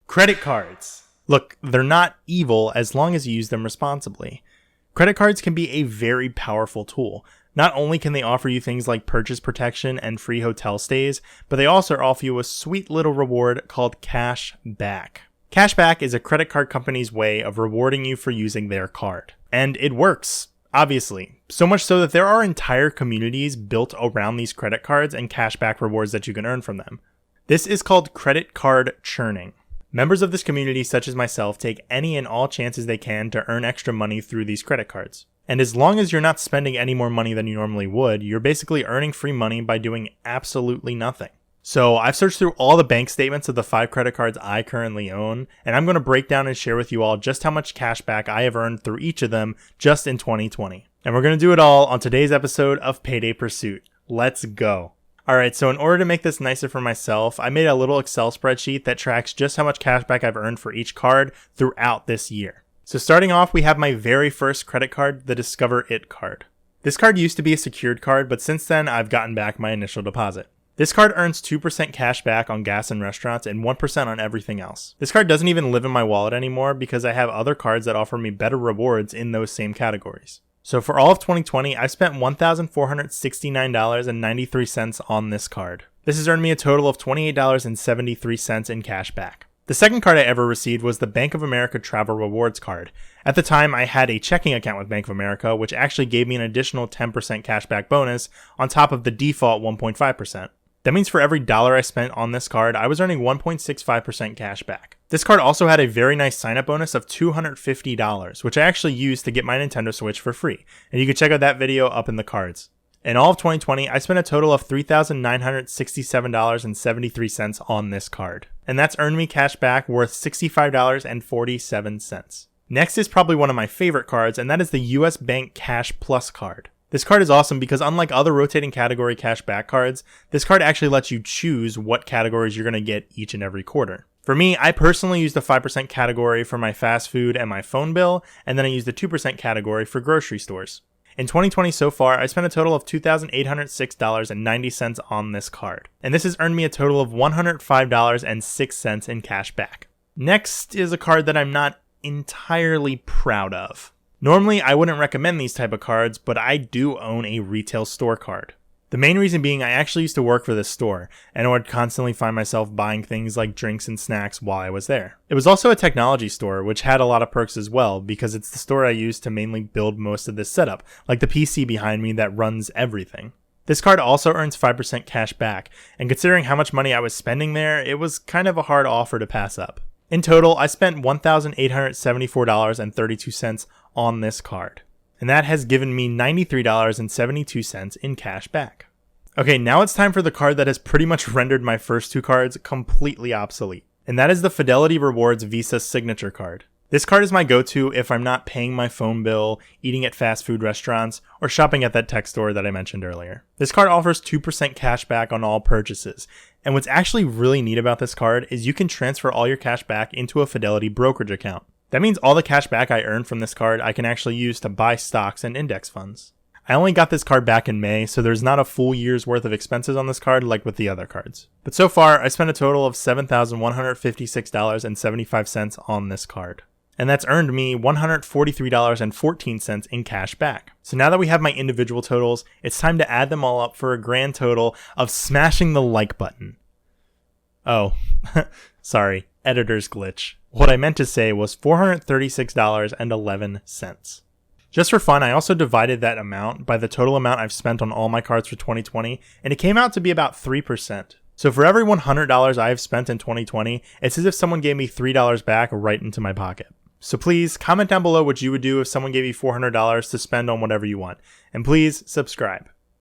Credit cards. Look, they're not evil as long as you use them responsibly. Credit cards can be a very powerful tool. Not only can they offer you things like purchase protection and free hotel stays, but they also offer you a sweet little reward called Cashback. Cashback is a credit card company's way of rewarding you for using their card. And it works, obviously. So much so that there are entire communities built around these credit cards and cashback rewards that you can earn from them. This is called credit card churning. Members of this community, such as myself, take any and all chances they can to earn extra money through these credit cards. And as long as you're not spending any more money than you normally would, you're basically earning free money by doing absolutely nothing. So I've searched through all the bank statements of the 5 credit cards I currently own, and I'm going to break down and share with you all just how much cash back I have earned through each of them just in 2020. And we're going to do it all on today's episode of Payday Pursuit. Let's go. Alright, so in order to make this nicer for myself, I made a little Excel spreadsheet that tracks just how much cash back I've earned for each card throughout this year. So starting off, we have my very first credit card, the Discover It card. This card used to be a secured card, but since then I've gotten back my initial deposit. This card earns 2% cash back on gas and restaurants and 1% on everything else. This card doesn't even live in my wallet anymore because I have other cards that offer me better rewards in those same categories. So for all of 2020, I spent $1,469.93 on this card. This has earned me a total of $28.73 in cash back. The second card I ever received was the Bank of America Travel Rewards card. At the time, I had a checking account with Bank of America, which actually gave me an additional 10% cashback bonus on top of the default 1.5%. That means for every dollar I spent on this card, I was earning 1.65% cash back. This card also had a very nice sign-up bonus of $250, which I actually used to get my Nintendo Switch for free, and you can check out that video up in the cards. In all of 2020, I spent a total of $3,967.73 on this card, and that's earned me cash back worth $65.47. Next is probably one of my favorite cards, and that is the USBANK Cash Plus card. This card is awesome because unlike other rotating category cashback cards, this card actually lets you choose what categories you're going to get each and every quarter. For me, I personally use the 5% category for my fast food and my phone bill, and then I use the 2% category for grocery stores. In 2020 so far, I spent a total of $2,806.90 on this card, and this has earned me a total of $105.06 in cash back. Next is a card that I'm not entirely proud of. Normally, I wouldn't recommend these type of cards, but I do own a retail store card. The main reason being I actually used to work for this store, and I would constantly find myself buying things like drinks and snacks while I was there. It was also a technology store, which had a lot of perks as well, because it's the store I used to mainly build most of this setup, like the PC behind me that runs everything. This card also earns 5% cash back, and considering how much money I was spending there, it was kind of a hard offer to pass up. In total, I spent $1,874.32 on this card, and that has given me $93.72 in cash back. Okay, now it's time for the card that has pretty much rendered my first 2 cards completely obsolete, and that is the Fidelity Rewards Visa Signature card. This card is my go-to if I'm not paying my phone bill, eating at fast food restaurants, or shopping at that tech store that I mentioned earlier. This card offers 2% cash back on all purchases, and what's actually really neat about this card is you can transfer all your cash back into a Fidelity brokerage account. That means all the cash back I earn from this card I can actually use to buy stocks and index funds. I only got this card back in May, so there's not a full year's worth of expenses on this card like with the other cards. But so far, I spent a total of $7,156.75 on this card. And that's earned me $143.14 in cash back. So now that we have my individual totals, it's time to add them all up for a grand total of smashing the like button. Oh, sorry, editor's glitch. What I meant to say was $436.11. Just for fun, I also divided that amount by the total amount I've spent on all my cards for 2020, and it came out to be about 3%. So for every $100 I have spent in 2020, it's as if someone gave me $3 back right into my pocket. So please comment down below what you would do if someone gave you $400 to spend on whatever you want. And please subscribe.